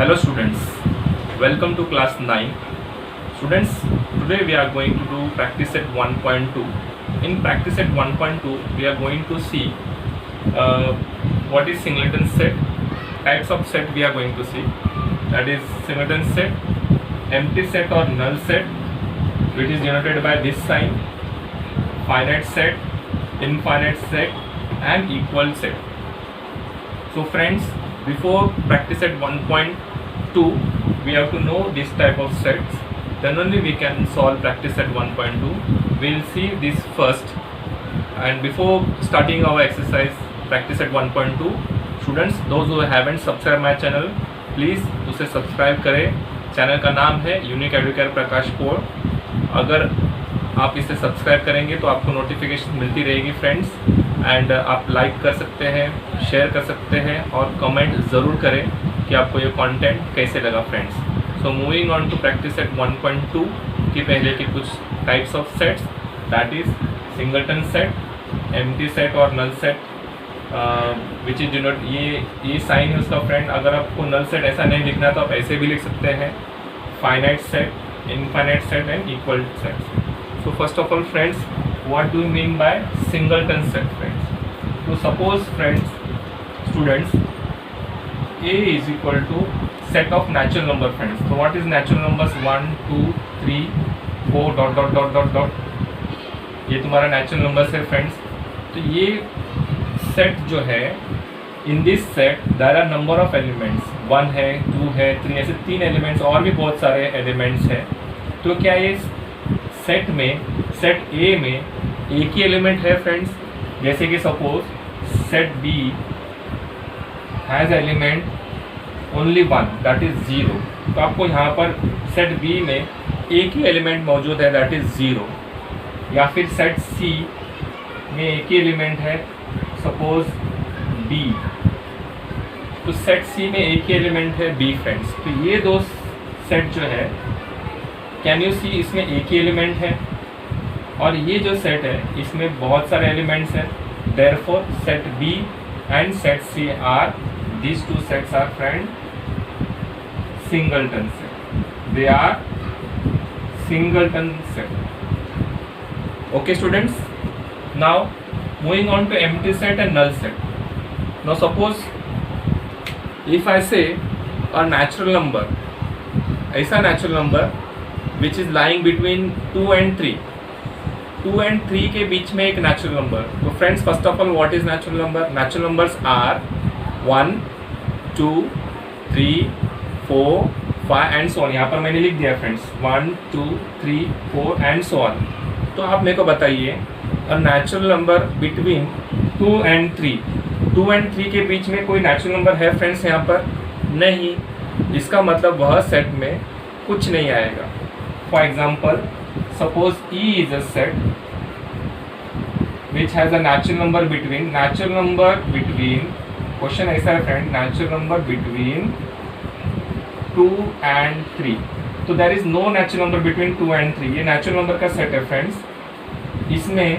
Hello students, welcome to class 9. Students, today we are going to do practice set 1.2. In practice set 1.2, we are going to see what is singleton set, types of set we are going to see. That is singleton set, empty set or null set, which is denoted by this sign, finite set, infinite set and equal set. So friends, before practice set 1.2, we have to know this type of sets. Then only we can solve practice set 1.2. We'll see this first. And before starting our exercise practice set 1.2, students, those who haven't subscribed my channel, please उसे subscribe करें. Channel का नाम है unique Educare प्रकाश core. अगर आप इसे subscribe करेंगे तो आपको नोटिफिकेशन मिलती रहेगी फ्रेंड्स. एंड आप लाइक कर सकते हैं, शेयर कर सकते हैं और कमेंट ज़रूर करें कि आपको ये कंटेंट कैसे लगा friends. So moving on to practice set 1.2 की पहले के कुछ types of sets, that is singleton set, empty set और null set, which is denote. ये साइन है उसका फ्रेंड. अगर आपको नल सेट ऐसा नहीं लिखना तो आप ऐसे भी लिख सकते हैं, finite set, infinite set and equal set. So first of all friends, what do you mean by singleton set friends? So suppose friends, students, A is equal to set of natural number friends. So what is natural numbers? 1, 2, 3, 4 dot dot dot dot dot. ये तुम्हारा natural numbers है friends. तो ये set जो है, in this set there are number of elements. 1 है, 2 है, 3, ऐसे 3 elements और भी बहुत सारे elements हैं. तो क्या ये सेट में, सेट ए में एक ही एलिमेंट है फ्रेंड्स? जैसे कि suppose set B has element only 1, that is 0. तो आपको यहाँ पर सेट बी में एक ही एलिमेंट मौजूद है, दैट इज़ 0. या फिर सेट सी में एक ही एलिमेंट है, सपोज बी. तो सेट सी में एक ही एलिमेंट है बी फ्रेंड्स. तो ये दो सेट जो है, कैन यू सी, इसमें एक ही एलिमेंट है. और ये जो सेट है इसमें बहुत सारे एलिमेंट्स हैं. Therefore set B and set C are, these two sets are friend singleton set. They are singleton set. Okay students, now moving on to empty set and null set. Now suppose if I say a natural number, ऐसा natural number which is lying between 2 and 3. 2 and 3 के बीच में एक natural number. तो friends, first of all what is natural number? Natural numbers are 1, 2, 3, 4, 5 and so on. यहाँ पर मैंने लिख दिया फ्रेंड्स 1, 2, 3, 4 एंड सो ऑन. तो आप मेरे को बताइए, अ natural number between 2 and 3. 2 and 3 के बीच में कोई नेचुरल नंबर है फ्रेंड्स? यहाँ पर नहीं. इसका मतलब वह सेट में कुछ नहीं आएगा. For example, suppose E is a set which has a natural number between, question ऐसा है friend, natural number between 2 and 3. तो there is no natural number between 2 and 3. ये natural number का set है friends. इसमें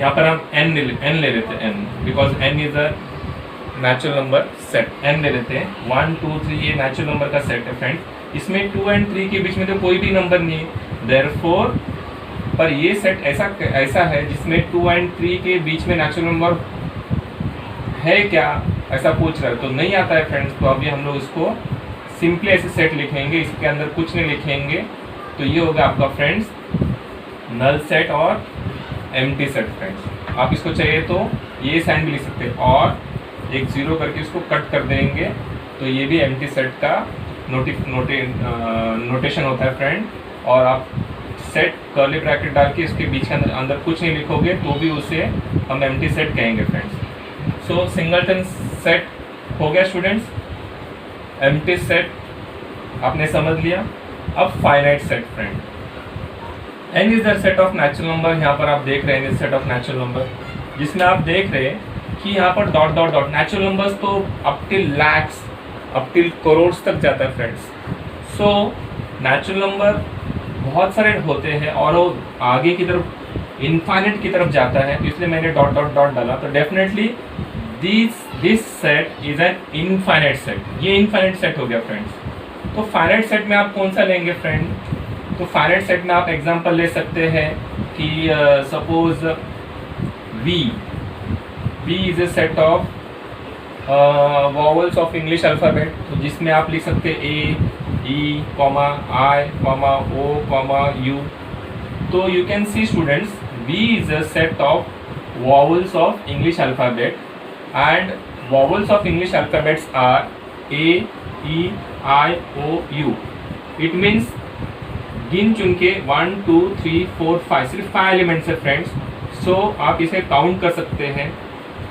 यहाँ पर हम n ले लेते हैं, n, because n is a natural number set. n ले लेते हैं, 1, 2, 3 ये natural number का set है friends. इसमें 2 and 3 के बीच में तो कोई भी नंबर नहीं है. देयरफॉर पर ये सेट ऐसा है जिसमें 2 and 3 के बीच में नेचुरल नंबर है क्या, ऐसा पूछ रहा है. तो नहीं आता है फ्रेंड्स. तो अभी हम लोग इसको सिंपली ऐसे सेट लिखेंगे, इसके अंदर कुछ नहीं लिखेंगे. तो ये होगा आपका फ्रेंड्स नल सेट और एम्प्टी सेट फ्रेंड्स. आप इसको चाहिए तो ये साइन भी लिख सकते हैं और एक 0 करके इसको कट कर देंगे. तो ये भी एम्प्टी सेट का नोटेशन होता है फ्रेंड. और आप सेट कर्ली ब्रैकेट डाल के इसके बीच के अंदर कुछ नहीं लिखोगे तो भी उसे हम एम्प्टी सेट कहेंगे फ्रेंड्स. सो सिंगलटन सेट हो गया स्टूडेंट्स. एम्प्टी सेट आपने समझ लिया. अब finite set friend. N is the set of natural number. यहाँ पर आप देख रहे हैं सेट ऑफ नेचुरल नंबर, जिसमें आप देख रहे हैं कि यहाँ पर dot dot dot. Natural numbers तो up till lakhs, up till crore तक जाता है फ्रेंड्स. सो नेचुरल नंबर बहुत सारे होते हैं और वो आगे की तरफ इनफाइनाइट की तरफ जाता है. तो इसलिए मैंने डॉट डॉट डॉट डाला. तो definitely this set is an infinite set. ये इनफाइनाइट सेट हो गया फ्रेंड्स। तो फाइनाइट सेट में आप कौन सा लेंगे फ्रेंड? तो फाइनाइट सेट में आप एग्जांपल ले सकते हैं कि suppose V is a set of vowels of English alphabet, तो जिसमें आप लिख सकते हैं A, E, I, O, U। तो you can see students, V is a set of vowels of English alphabet and vowels of English alphabets are A, E, I, O, U। It means गिन चुन के 1 2 3 4 5 सिर्फ 5 elements है friends. सो आप इसे count कर सकते हैं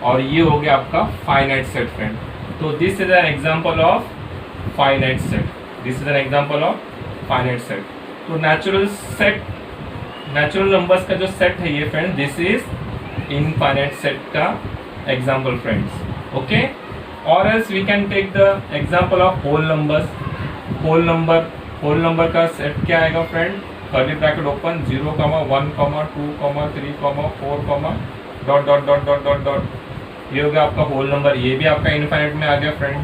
और ये हो गया आपका फाइनाइट सेट फ्रेंड। तो this is an example of finite set. This is an example of finite set. तो नेचुरल नंबर्स का जो सेट है ये friend, this is infinite set का एग्जांपल फ्रेंड्स। ओके, और else we can take the example of whole numbers. Whole number का set क्या आएगा friend? Curly bracket open 0, 1, 2, 3, 4, dot dot dot dot dot dot. ये हो गया आपका होल नंबर। ये भी आपका इनफाइनाइट में आ गया फ्रेंड।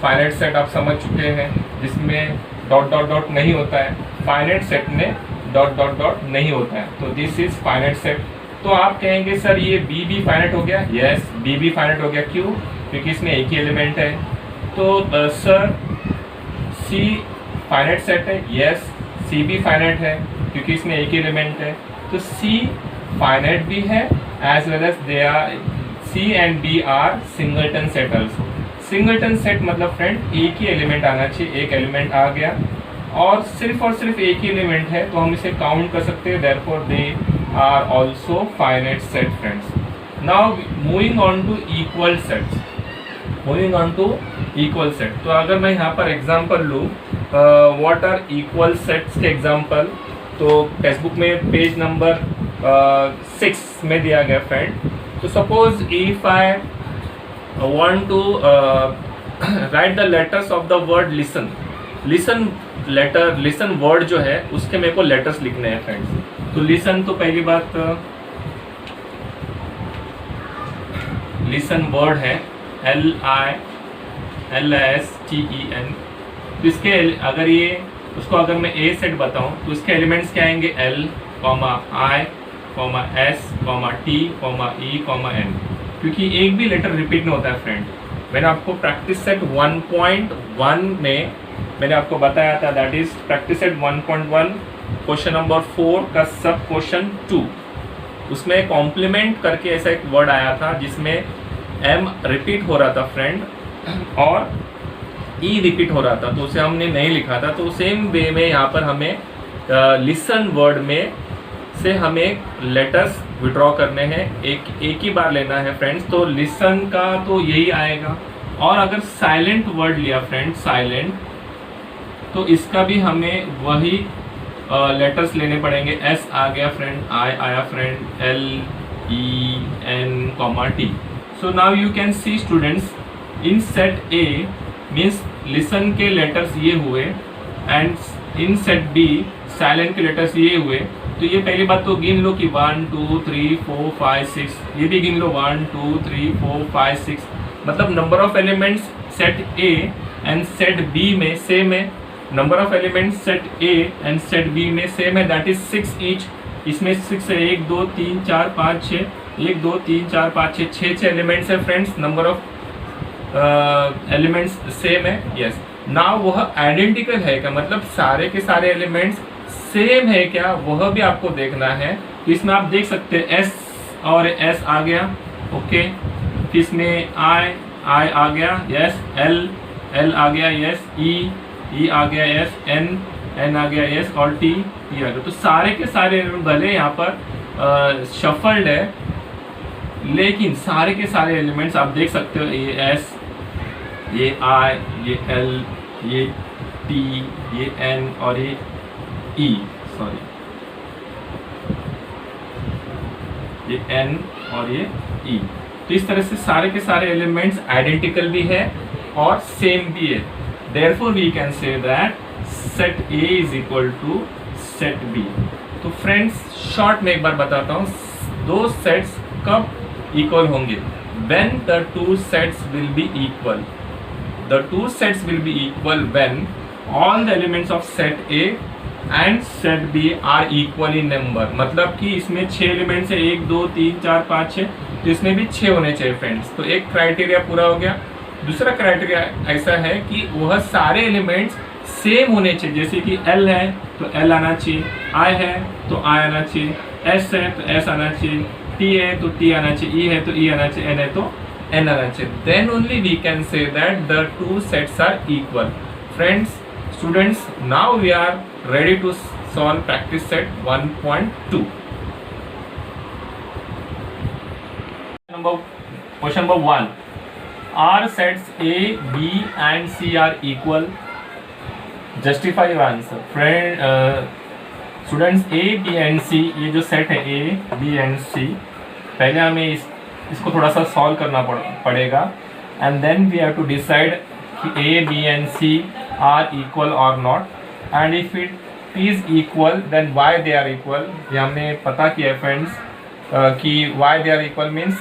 फाइनाइट सेट आप समझ चुके हैं जिसमें डॉट डॉट डॉट नहीं होता है। फाइनाइट सेट में डॉट डॉट डॉट नहीं होता है, तो दिस इज फाइनाइट सेट। तो आप कहेंगे सर ये बी भी फाइनाइट हो गया? यस, बी भी फाइनाइट हो गया। क्यों? क्योंकि इसमें एक ही एलिमेंट है। तो सर सी फाइनाइट सेट है? यस, सी भी फाइनाइट है क्योंकि इसमें एक ही एलिमेंट है। तो सी फाइनाइट भी है as well as they are, C and B are singleton set also. Singleton set मतलब फ्रेंड एक ही एलिमेंट आना चाहिए। एक एलिमेंट आ गया और सिर्फ एक ही एलिमेंट है तो हम इसे काउंट कर सकते हैं, therefore they are also finite set friends. Now moving on to equal sets. तो अगर मैं यहाँ पर एग्जांपल लूँ व्हाट आर इक्वल सेट्स के एग्जांपल, तो टेक्स्ट में पेज नंबर 6 में दिया गया फ्रेंड। तो suppose if I want to write the letters of the word listen. Listen word जो है उसके मेरे को लेटर्स लिखने हैं फ्रेंड्स। तो लिसन, तो पहली बात लिसन वर्ड है LISTEN। तो इसके अगर अगर मैं ए सेट बताऊं तो इसके एलिमेंट्स क्या आएंगे? L, I, S, T, E, N। क्योंकि एक भी लेटर रिपीट नहीं होता है फ्रेंड। मैंने आपको प्रैक्टिस सेट 1.1 में मैंने आपको बताया था, that is practice set 1.1 question number 4 का सब क्वेश्चन 2। उसमें कॉम्प्लीमेंट करके ऐसा एक वर्ड आया था जिसमें M रिपीट हो रहा था फ्रेंड और E रिपीट हो रहा था, तो उसे हमने नहीं लिखा था। तो सेम वे में यहाँ पर हमें लिसन वर्ड में से हमें लेटर्स विड्रॉ करने हैं, एक ही बार लेना है फ्रेंड्स। तो लिसन का तो यही आएगा। और अगर साइलेंट वर्ड लिया फ्रेंड, साइलेंट, तो इसका भी हमें वही लेटर्स लेने पड़ेंगे। S आ गया फ्रेंड, I आया friend, L, E, N, T। So now you can see students in set A means listen के लेटर्स ये हुए and in set B silent के लेटर्स ये हुए। तो ये पहली बात तो गिन लो कि 1 2 3 4 5 6, ये भी गिन लो 1 2 3 4 5 6। मतलब number of elements set A and set B में सेम है। Number of elements set A and set B में सेम है, दैट इज 6 ईच। इसमें 6 है, 1 2 3 4 5 6, 1 2 3 4 5 6, 6 एलिमेंट्स है friends. Number of elements same है। यस, नाउ वह आइडेंटिकल है क्या, मतलब सारे के सारे एलिमेंट्स सेम है क्या, वह भी आपको देखना है। तो इसमें आप देख सकते हैं S और S आ गया, ओके। फिर इसमें I आ गया, यस। L आ गया, यस। E आ गया, यस। N आ गया, यस। और T आ गया। तो सारे के सारे भले यहाँ पर शफल्ड है, लेकिन सारे के सारे एलिमेंट्स आप देख सकते हो। ये S, ये I, ये L, ये T, ये N और ये E, सॉरी, ये N और ये E। तो इस तरह से सारे के सारे एलिमेंट्स आइडेंटिकल भी है और सेम भी है। Therefore we can say that set A is equal to set B। तो फ्रेंड्स शॉर्ट में एक बार बताता हूँ, दो सेट्स कब इक्वल होंगे? when the two sets will be equal. The two sets will be equal when all the elements of set A and set B are equal in number. मतलब कि इसमें 6 एलिमेंट्स है, 1 2 3 4 5 6, तो इसमें भी 6 होने चाहिए फ्रेंड्स. तो एक क्राइटेरिया पूरा हो गया. दूसरा क्राइटेरिया ऐसा है कि वह सारे एलिमेंट्स सेम होने चाहिए. जैसे कि L है तो L आना चाहिए, I है तो I आना चाहिए, S है तो S आना चाहिए, T है तो T आना चाहिए, E है तो E आना चाहिए, N है तो N आना चाहिए. Then only we can say that the two sets are equal. Friends, students, now we are ready to solve practice set 1.2. Question number 1. Are sets A, B and C are equal? Justify your answer. Students, A, B and C, ये जो set है A, B and C, पहले हमें इसको थोड़ा सा solve करना पड़ेगा. And then we have to decide कि A, B and C are equal or not. And if it is equal, then why they are equal? ये हमने पता किया फ्रेंड्स कि why they are equal means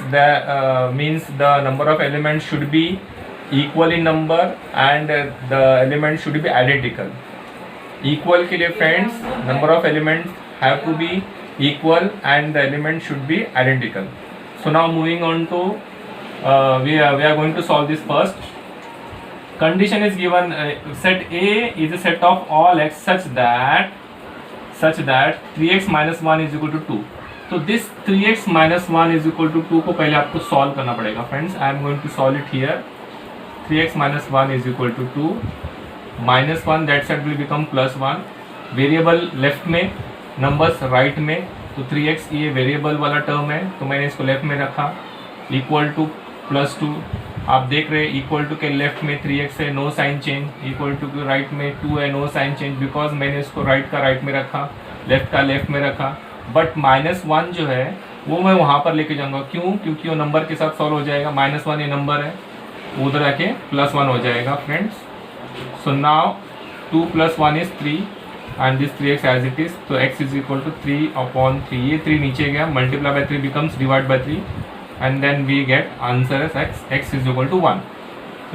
the number of elements should be equal in number and the elements should be identical. Equal के लिए friends number of elements have to be equal and the elements should be identical. So now moving on to we are going to solve this first. Condition is given, set A is a set of all x such that 3x minus 1 is equal to 2. तो this 3x minus 1 is equal to 2 को पहले आपको solve करना पड़ेगा friends. I am going to solve it here. 3x minus 1 is equal to 2, minus 1 that side will become plus 1. Variable left में, numbers right में, तो 3x ये variable वाला टर्म है तो मैंने इसको लेफ्ट में रखा. इक्वल टू प्लस 2, आप देख रहे हैं इक्वल टू के लेफ्ट में 3x है, no sign change. Equal to के राइट में 2 है, नो साइन चेंज, बिकॉज मैंने इसको राइट का राइट में रखा, लेफ्ट का लेफ्ट में रखा. बट माइनस 1 जो है वो मैं वहाँ पर लेके जाऊँगा. क्यों? क्योंकि वो नंबर के साथ सॉल्व हो जाएगा. माइनस 1 ये नंबर है, उधर आके प्लस 1 हो जाएगा friends. So now 2 plus 1 is 3 and this 3x as it is. तो x is equal to 3/3. ये 3 नीचे गया, multiply by 3 becomes divide by 3 and then we get answer as x is equal to 1.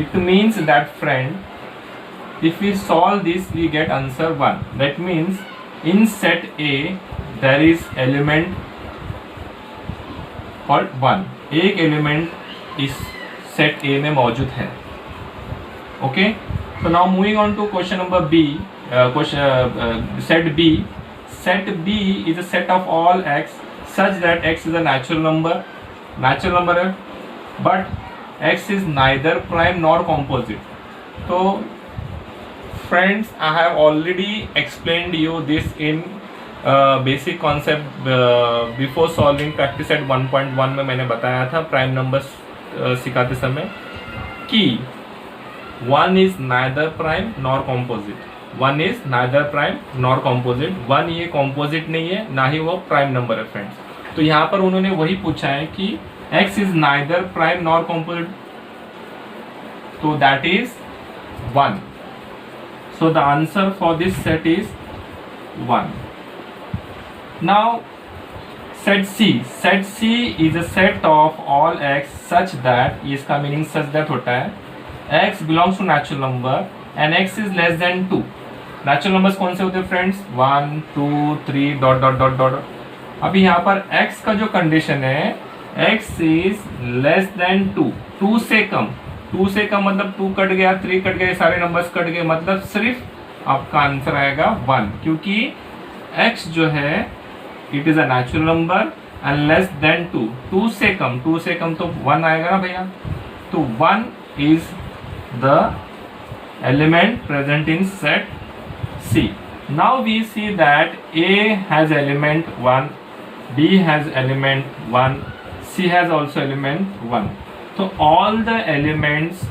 It means that friend, if we solve this we get answer 1. That means in set A there is element called 1. एक element इस set A में मौजूद है. Okay. So now moving on to question number B, set B. Set B is a set of all x such that x is a natural number. Natural number है, but x is neither prime nor composite. So friends, I have already explained you this in basic concept before solving practice at 1.1 में मैंने बताया था prime numbers सिखाते समय कि 1 is neither prime nor composite. 1 is neither prime nor composite. 1 ये composite नहीं है, ना ही वो prime number है फ्रेंड्स. तो यहाँ पर उन्होंने वही पूछा है कि x is neither prime nor composite, तो that is 1. So the answer for this set is 1. Now set C. Set C is a set of all x such that, इसका मीनिंग such that होता है x belongs to natural number and x is less than 2. Natural numbers कौन से होते हैं friends? 1 2 3 dot dot dot dot. अभी यहाँ पर x का जो कंडीशन है, x इज लेस देन 2. 2 से कम. 2 से कम मतलब 2 कट गया, 3 कट गए, सारे नंबर्स कट गए, मतलब सिर्फ आपका आंसर आएगा 1. क्योंकि x जो है it is a natural number and less than 2. 2 से कम तो 1 आएगा ना भैया. तो 1 is the element present in set C. Now we see that A has element 1, B has element 1, C has also element 1. So all the elements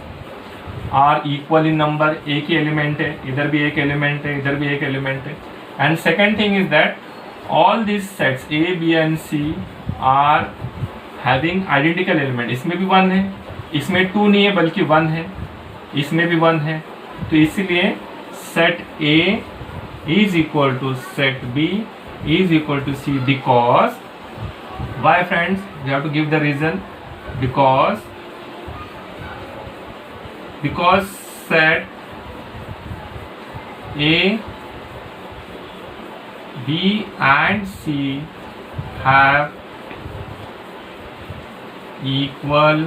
are equal in number. एक ही element है, इधर भी एक element है, इधर भी एक element है. And second thing is that all these sets A, B and C are having identical element. इसमें भी 1 है, इसमें 2 नहीं है बल्कि 1 है, इसमें भी 1 है. तो इसीलिए set A is equal to set B is equal to C, because why friends? We have to give the reason. because set A, B and C have equal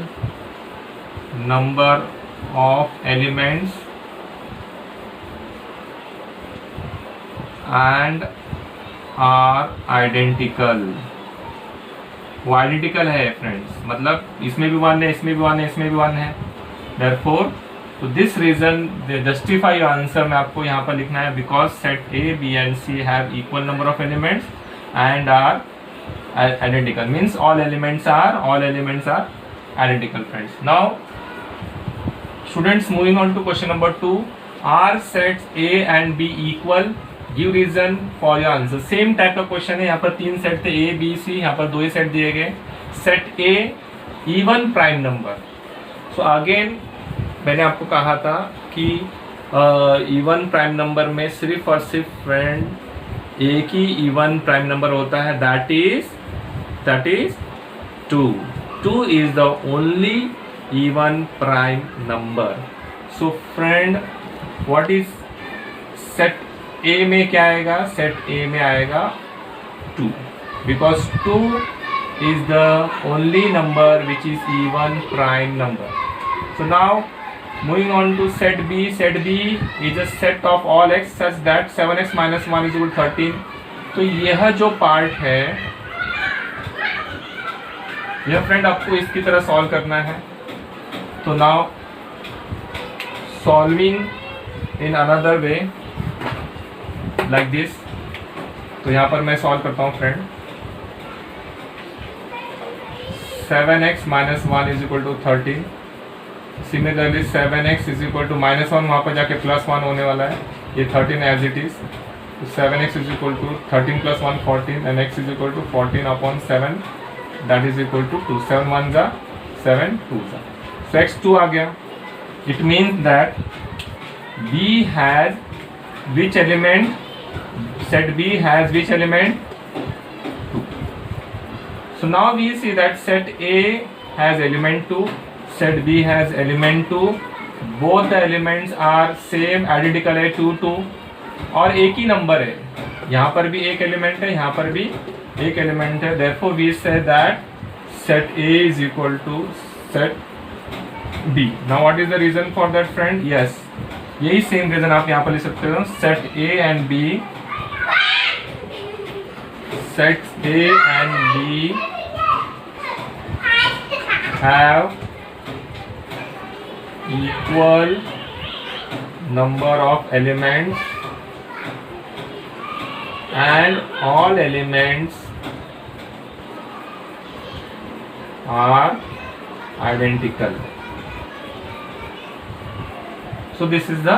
number of elements and are identical. वो identical है friends, मतलब इसमें भी 1 है, इसमें भी 1 है, इसमें भी 1 है. Therefore, तो दिस रीजन जस्टिफाई आंसर में आपको यहाँ पर लिखना है because set A, B and C have equal number of elements and are identical, means all elements are identical friends. Now students, moving on to question number 2, are sets A and B equal? Give reason for your answer. Same type का question है, यहाँ पर 3 set थे A, B, C, यहाँ पर 2 ही set दिए गए. Set A even prime number. So again मैंने आपको कहा था कि इवन प्राइम नंबर में सिर्फ और सिर्फ फ्रेंड एक ही इवन प्राइम नंबर होता है, that is 2. 2 is the only even prime number. So friend, what is set A में क्या आएगा? Set A में आएगा 2 because 2 is the only number which is even prime number. So now moving on to set B. Set B is a set of all x such that 7x minus 1 is equal to 13. तो यह जो part है यह friend आपको इसकी तरह solve करना है. तो now solving in another way like this. तो यहाँ पर मैं सॉल्व करता हूँ friend. 7x minus 1 is equal to 13. Similarly 7x is equal to -1, वहाँ पर जाके +1 होने वाला है. ये 13 as it is. 7x is equal to 13 plus 1 14 and x is equal to 14 upon 7, that is equal to 2. 7 1 जा 7 2 जा. So x2 आ गया. It means that B has which element? Set B has which element? 2. So now we see that set A has element 2, set B has element 2. Both the elements are same, identical है 2 2 और एक ही number है. यहाँ पर भी एक element है, यहाँ पर भी एक एलिमेंट है. Therefore we say that set A is equal to set B. Now what is the reason for that friend? Yes, यही सेम रीजन आप यहाँ पर लिख सकते हो. Set A and B, set A and B have equal number of elements and all elements are identical. So this is the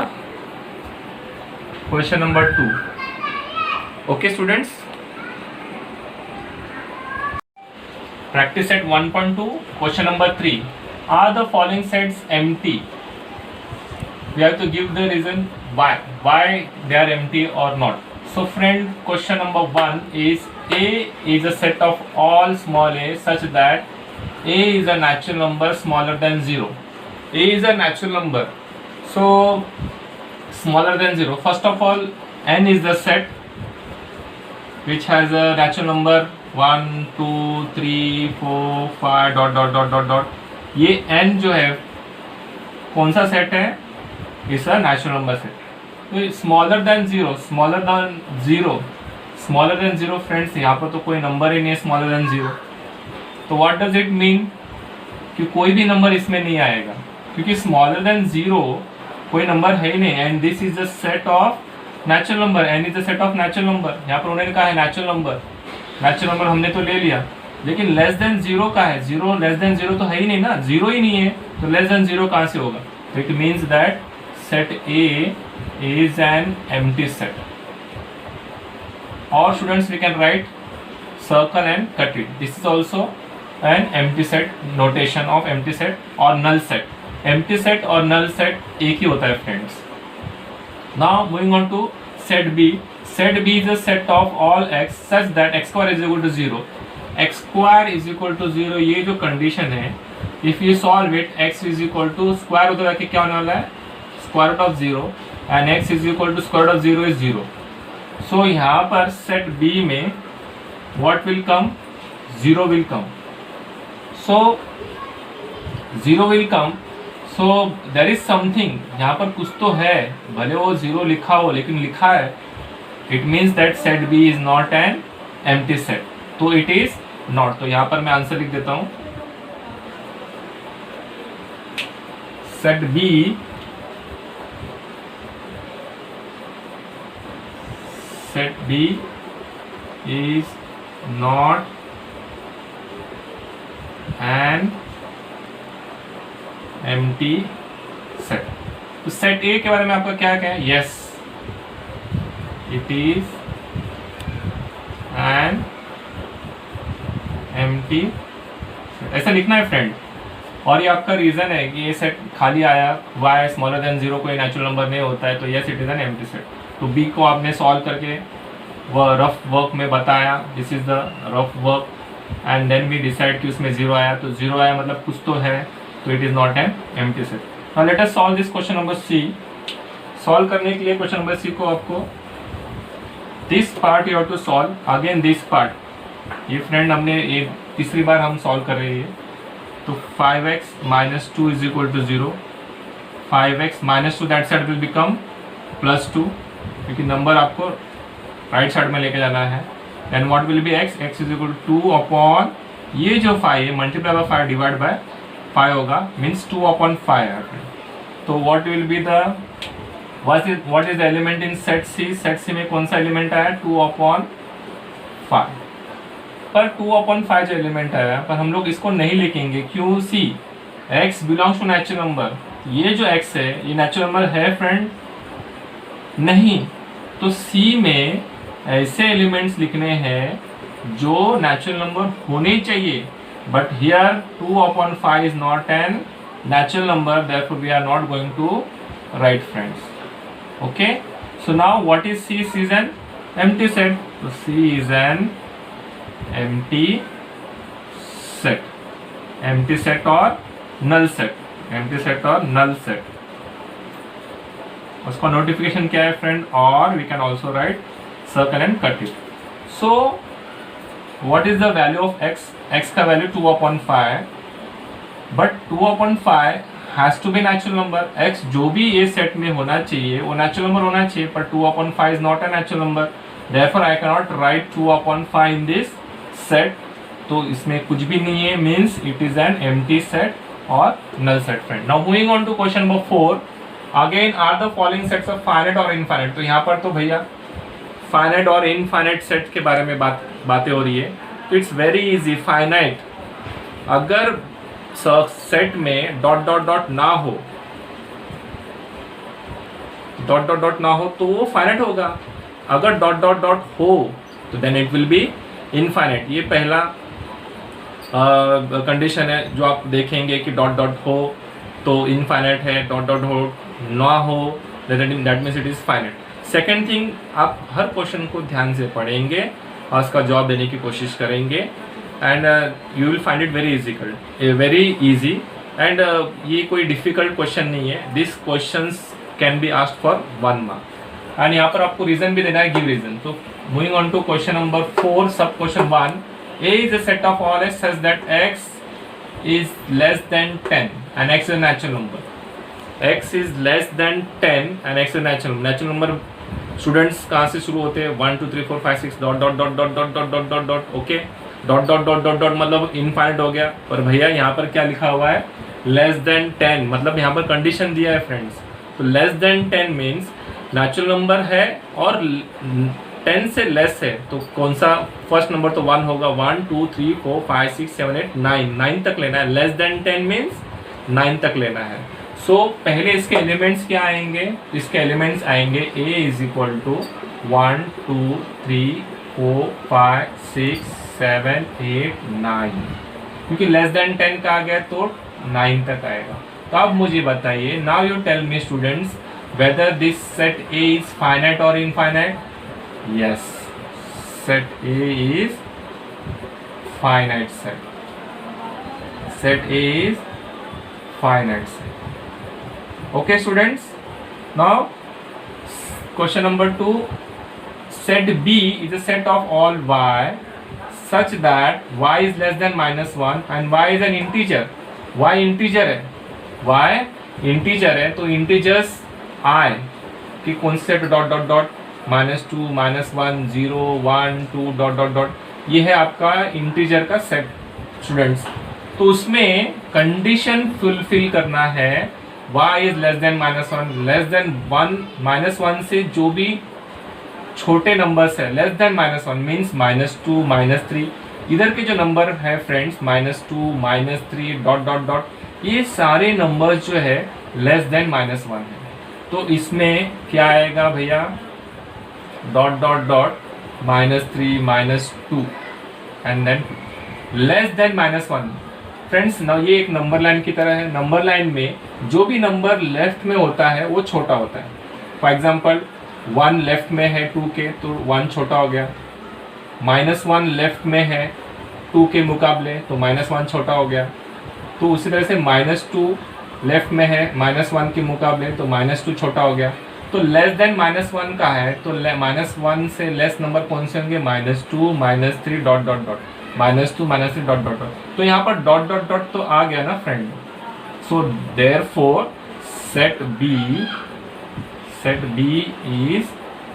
question number 2. Okay students, practice set 1.2, question number 3. Are the following sets empty? We have to give the reason why they are empty or not. So friend, question number 1 is A is a set of all small a such that A is a natural number smaller than 0. A is a natural number, so smaller than 0. First of all, n is the set which has a natural number 1 2 3 4 5 dot dot dot dot dot. ये n जो है कौन सा set है? इसका natural number set. तो smaller than zero, smaller than zero friends, यहाँ पर तो कोई नंबर ही नहीं है स्मॉलर देन जीरो. तो व्हाट डज इट मीन कि कोई भी नंबर इसमें नहीं आएगा क्योंकि स्मॉलर देन जीरो कोई नंबर है ही नहीं. And this is the set of natural number, N is the set of natural number. यहाँ पर उन्होंने कहा है नेचुरल नंबर हमने तो ले लिया, लेकिन लेस देन जीरो का है. जीरो लेस देन जीरो तो है ही नहीं ना, जीरो ही नहीं है, तो लेस देन जीरो कहाँ से होगा? तो it means that set A is an empty set. Or students, we can write circle and cut it. This is also an empty set, notation of empty set or null set. Empty set और null set एक ही होता है friends. Now moving on to set B. Set B is a set of all x such that x square is equal to 0. x square is equal to 0, ये जो condition है if you solve it x is equal to square root रख के क्या होने वाला है, square root of 0 and x is equal to square root of 0 is 0. So यहाँ पर सेट B में what will come, 0 will come. So 0 will come. So there is something, यहाँ पर कुछ तो है, भले वो 0 लिखा हो लेकिन लिखा है. It means that set B is not an empty set. तो it is not. तो यहाँ पर मैं आंसर लिख देता हूँ. Set B is not an empty set. तो सेट ए के बारे में आपका क्या क्या है? Yes, it is an empty set, ऐसा लिखना है फ्रेंड. और ये आपका रीजन है कि ये सेट खाली आया, y स्मॉलर देन 0 कोई नेचुरल नंबर नहीं होता है, तो yes it is an empty set. तो बी को आपने सॉल्व करके वह रफ वर्क में बताया, this is the rough work, and then we decide कि उसमें 0 आया, तो 0 आया मतलब कुछ तो है, तो it is not an empty set. Now let us solve this question number C. सॉल्व करने के लिए क्वेश्चन नंबर सी को आपको this part you have to solve, again this part. ये फ्रेंड हमने ये तीसरी बार हम सॉल्व कर रहे हैं. तो 5x minus 2 is equal to 0. 5x minus 2 that side will become plus 2, क्योंकि नंबर आपको राइट साइड में लेके जाना है. Then what will be x, x is equal to 2 upon ये जो 5 है मल्टीप्लाई बाय 5 डिवाइड बाय 5 होगा, मीन्स 2 अपॉन 5 है. तो what will be the what is the element in set C. Set C में कौन सा एलिमेंट आया, 2 अपॉन 5. पर 2 अपॉन 5 जो एलिमेंट आया, पर हम लोग इसको नहीं लिखेंगे. क्यों? See x belongs to natural number. ये जो x है ये नेचुरल नंबर है फ्रेंड? नहीं. तो सी में ऐसे एलिमेंट्स लिखने हैं जो नेचुरल नंबर होने चाहिए, but here 2 upon 5 is not an natural number, therefore we are not going to write friends. Okay, so now what is C? C is an empty set. तो C is an empty set और null set, empty set और null set. उसका notification क्या है friend? और we can also write circle and cut it. So what is the value of x? x का value 2 upon 5, but 2 upon 5 has to be natural number. x जो भी ये set में होना चाहिए वो नेचुरल नंबर होना चाहिए, पर 2 upon 5 is not a natural number. Therefore I cannot write 2 upon 5 in this set. तो इसमें कुछ भी नहीं है, means it is an empty set और null set friend. Now moving on to question number 4. Again are the following sets of finite और infinite. तो यहाँ पर तो भैया फाइनाइट और इनफाइनाइट सेट के बारे में बातें हो रही है. तो इट्स वेरी इजी. फाइनाइट अगर सेट में डॉट डॉट डॉट ना हो, डॉट डॉट डॉट ना हो तो वो फाइनाइट होगा. अगर डॉट डॉट डॉट हो तो then it will be infinite. ये पहला कंडीशन है जो आप देखेंगे कि डॉट डॉट हो तो इनफाइनाइट है, डॉट डॉट हो ना हो that means it is finite. Second thing, आप हर क्वेश्चन को ध्यान से पढ़ेंगे और उसका जवाब देने की कोशिश करेंगे, and you will find it very easy. And ये कोई डिफ़िकल्ट क्वेश्चन नहीं है. This questions can be asked for 1 mark. And यहाँ पर आपको रीजन भी देना है, गिव रीजन. तो moving on to question number 4, sub question 1. A is a set of all x such that x is less than 10 and x is a natural number. x is less than 10 and x is a natural number. Natural number students कहाँ से शुरू होते हैं? 1 2 3 4 5 6 dot dot dot dot dot dot dot dot dot. Okay, dot dot dot dot dot मतलब infinite हो गया. और भैया यहाँ पर क्या लिखा हुआ है? लेस देन 10, मतलब यहाँ पर कंडीशन दिया है फ्रेंड्स. तो less than 10 means natural number है और 10 से लेस है. तो कौन सा फर्स्ट नंबर? तो 1 होगा. 1 2 3 4 5 6 7 8 9 तक लेना है. लेस देन 10 मीन्स 9 तक लेना है. सो पहले इसके एलिमेंट्स क्या आएंगे? इसके एलिमेंट्स आएंगे a इज इक्वल टू 1 2 3 4 5 6 7 8 9, क्योंकि लेस देन 10 का आ गया तो 9 तक आएगा. तो अब मुझे बताइए, now you tell me students, whether this set a is finite और infinite. Yes, set A is finite set. Set A is finite set. Okay students, now question number 2, set B is a set of all y such that y is less than -1 and y is an integer. y integer है, y integer है, तो integers i कि कौन से dot dot dot -2 -1 0 1 2 dot dot dot, ये है आपका integer का सेट स्टूडेंट्स। तो उसमें कंडीशन फुलफिल करना है, y is less than -1, less than 1, -1 से जो भी छोटे नंबर्स है लेस देन -1 मीन्स -2 -3, इधर के जो नंबर है फ्रेंड्स -2 -3 डॉट डॉट डॉट, ये सारे नंबर्स जो है लेस देन -1 है। तो इसमें क्या आएगा भैया, dot dot dot -3 -2 and than less than -1। Friends ना ये एक नंबर लाइन की तरह है, नंबर लाइन में जो भी नंबर लेफ्ट में होता है वो छोटा होता है। फॉर एग्जांपल 1 लेफ्ट में है 2 के, तो 1 छोटा हो गया। -1 लेफ्ट में है 2 के मुकाबले, तो -1 छोटा हो गया। तो उसी तरह से -2 लेफ्ट में है -1 के मुकाबले, तो -2 छोटा हो गया। तो लेस देन -1 का है, तो -1 से लेस नंबर कौन से होंगे, -2 -3 dot dot dot, -2 -3 dot dot dot. तो यहाँ पर डॉट डॉट डॉट तो आ गया ना friend. So therefore set B is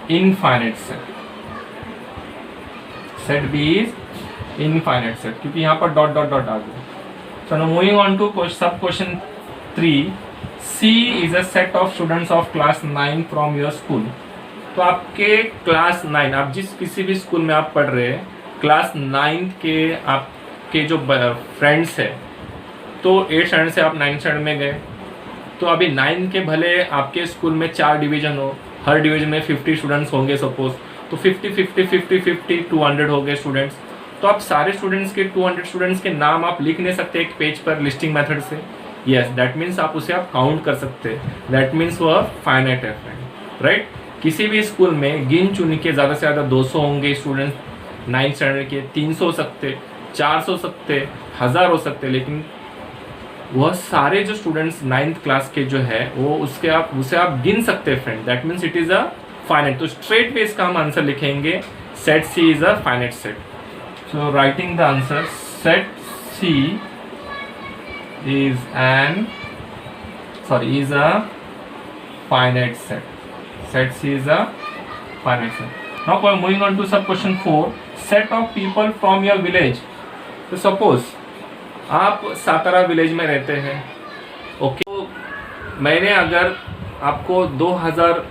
infinite set, set B is infinite set, क्योंकि यहाँ पर डॉट डॉट डॉट आ गया। So now moving on to sub question 3, C is a set of students of class 9 from your school। तो आपके class 9, आप जिस किसी भी स्कूल में आप पढ़ रहे हैं, क्लास 9 के आपके जो फ्रेंड्स है, तो 8 स्टैंडर्ड से आप 9 स्टैंडर्ड में गए, तो अभी 9 के भले आपके स्कूल में 4 डिवीजन हो, हर डिवीजन में 50 स्टूडेंट्स होंगे सपोज, तो 50 50 50 50 200 हो गए स्टूडेंट्स। तो आप सारे स्टूडेंट्स के 200 स्टूडेंट्स के नाम आप लिख नहीं सकते एक पेज पर लिस्टिंग मेथड से। यस, दैट मीन्स आप उसे आप काउंट कर सकते हैं, दैट मीन्स वह फाइनाइट है फ्रेंड, राइट। किसी भी स्कूल में गिन चुन के ज़्यादा से ज़्यादा 200 होंगे स्टूडेंट्स 9 स्टैंडर्ड के, 300 हो सकते, 400 हो सकते, 1000 हो सकते, लेकिन वह सारे जो स्टूडेंट्स 9th क्लास के जो है वो उसे आप गिन सकते हैं friend, that means it is a finite. तो स्ट्रेट वे इसका हम आंसर लिखेंगे, set C is a finite set. So writing the answer, set C is a finite set, set C is a finite set. Now moving on to sub question 4, set of people from your village। तो suppose आप Satara village में रहते हैं, okay. तो मैंने अगर आपको 2000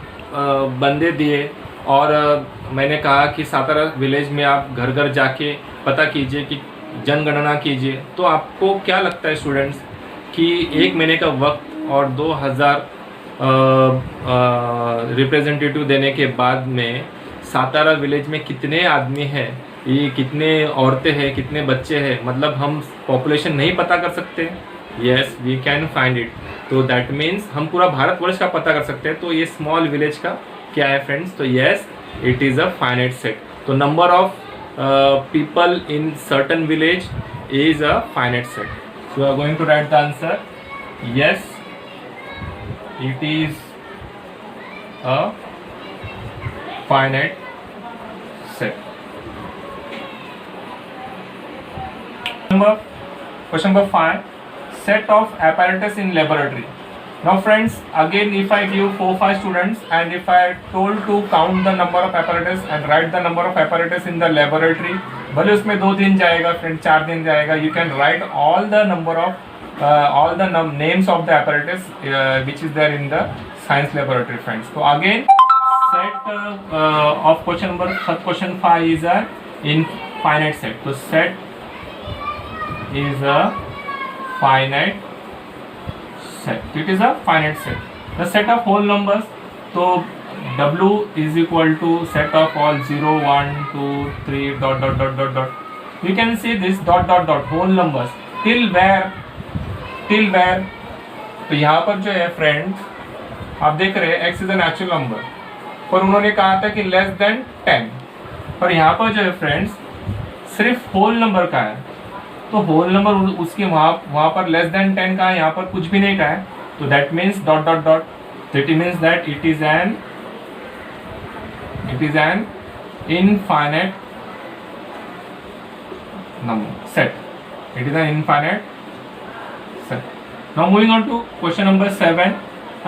बंदे दिए और मैंने कहा कि सातारा विलेज में आप घर घर जाके पता कीजिए कि जनगणना कीजिए, तो आपको क्या लगता है स्टूडेंट्स कि 1 महीने का वक्त और 2000 रिप्रेजेंटेटिव देने के बाद में सातारा विलेज में कितने आदमी हैं, ये कितने औरतें हैं, कितने बच्चे हैं, मतलब हम पॉपुलेशन नहीं पता कर सकते। Yes, we can find it. तो दैट मीन्स हम पूरा भारतवर्ष का पता कर सकते हैं। तो ये स्मॉल विलेज का क्या है फ्रेंड्स, तो yes it is a finite set. तो number of people in certain village is a finite set. So you are going to write the answer, yes it is a finite set. Question number 5, set of apparatus in laboratory। Now friends, again if I give 4-5 students and if I told to count the number of apparatus and write the number of apparatus in the laboratory, भले उसमें 2 दिन जाएगा friend, 4 दिन जाएगा, you can write all the number of all the names of the apparatus which is there in the science laboratory friends। So again set of question 5 is a infinite set। So set is a finite set, it is a finite set। The set of whole numbers, so W is equal to set of all 0 1 2 3 dot dot dot dot dot, you can see this dot dot dot whole numbers till where, तो यहाँ पर जो है friend आप देख रहे हैं x is a natural number, पर उन्होंने कहा था कि लेस देन 10, पर यहाँ पर जो है फ्रेंड्स सिर्फ होल नंबर का है, तो होल नंबर उसके वहाँ पर लेस देन 10 का है, यहाँ पर कुछ भी नहीं का है, तो that means dot dot dot, that means that it is N infinite number set. It is an infinite set. Now moving on to question number 7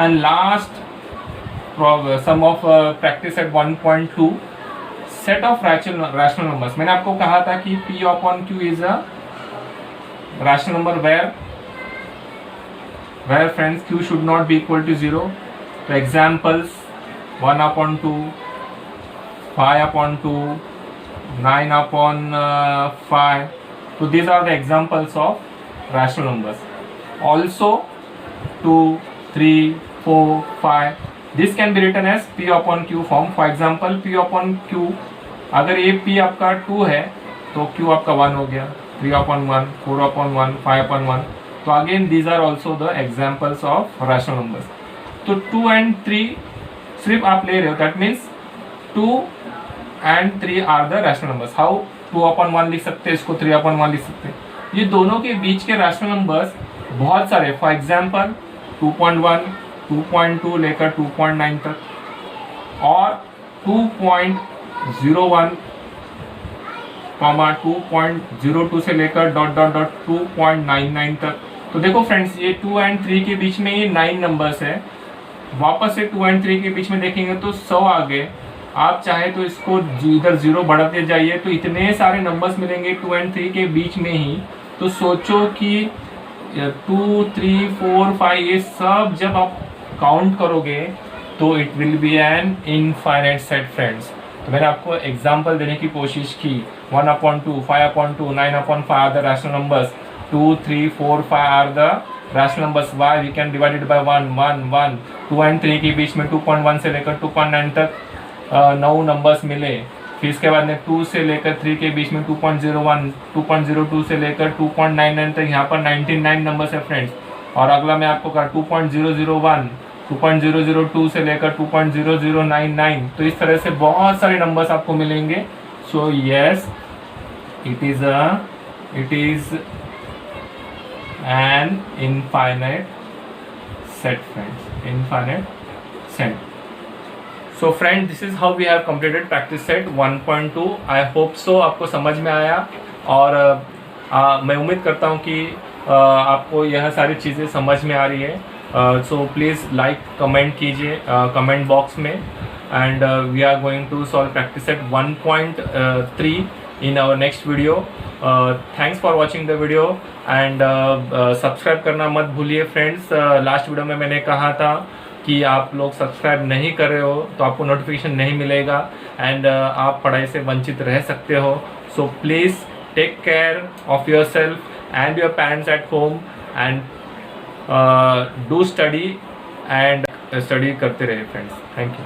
and last sum of practice at 1.2, set of rational numbers. मैंने आपको कहा था कि P upon Q is a rational number where friends Q should not be equal to 0. The examples 1 upon 2, 5 upon 2, 9 upon 5. So these are the examples of rational numbers. Also 2, 3, 4, 5. This can be written as P upon Q form. For example, P upon Q, अगर ये P आपका 2 है तो Q आपका 1 हो गया, 3 upon 1, 4 upon 1, 5 upon 1. तो again these are also the examples of rational numbers. तो 2 and 3 सिर्फ आप ले रहे हो, that means 2 and 3 are the rational numbers. How 2 upon 1 लिख सकते हैं, इसको 3 upon 1 लिख सकते हैं. ये दोनों के बीच के rational numbers बहुत सारे, फॉर एग्जाम्पल 2.1, 2.2 लेकर 2.9 तक और 2.01, 2.02 से लेकर डॉट डॉट डॉट 2.99 तक. तो देखो फ्रेंड्स, ये 2 and 3 के बीच में ये 9 नंबर्स है. वापस से 2 and 3 के बीच में देखेंगे तो 100 आगे. आप चाहे तो इसको इधर 0 बढ़ाते जाइए तो इतने सारे नंबर्स मिलेंगे 2 and 3 के बीच में ही. तो सोचो कि 2, 3, 4, 5 ये सब जब आप काउंट करोगे तो it will B N infinite set friends. तो मैंने आपको एग्जांपल देने की कोशिश की. 1 upon 2, 5 upon 2, 9 upon 5 are the rational numbers. 2, 3, 4, 5 are the rational numbers. Why we can divide it by 1, 1, 1. 2 and 3 के बीच में 2.1 से लेकर 2.9 तक 9 नंबर्स मिले. फिर इसके बाद में 2 से लेकर 3 के बीच में 2.01, 2.02 से लेकर 2.99 तक यहाँ पर 99 नंबर्स है फ्रेंड्स. और अगला मैं आपको कहा 2.001, 2.002 से लेकर 2.0099. तो इस तरह से बहुत सारे नंबर्स आपको मिलेंगे. So yes, it is an infinite set friends, infinite set. So friend, this is how we have completed practice set 1.2. I hope so आपको समझ में आया और मैं उम्मीद करता हूँ कि आपको यह सारी चीज़ें समझ में आ रही है. सो प्लीज़ लाइक कमेंट कीजिए कमेंट बॉक्स में. And we are going to solve practice set 1.3 in our next video. Thanks for watching the video and subscribe करना मत भूलिए फ्रेंड्स. लास्ट वीडियो में मैंने कहा था कि आप लोग सब्सक्राइब नहीं कर रहे हो तो आपको नोटिफिकेशन नहीं मिलेगा एंड आप पढ़ाई से वंचित रह सकते हो. So please take care of yourself and your parents at home and do study and study करते रहे फ्रेंड्स. Thank you.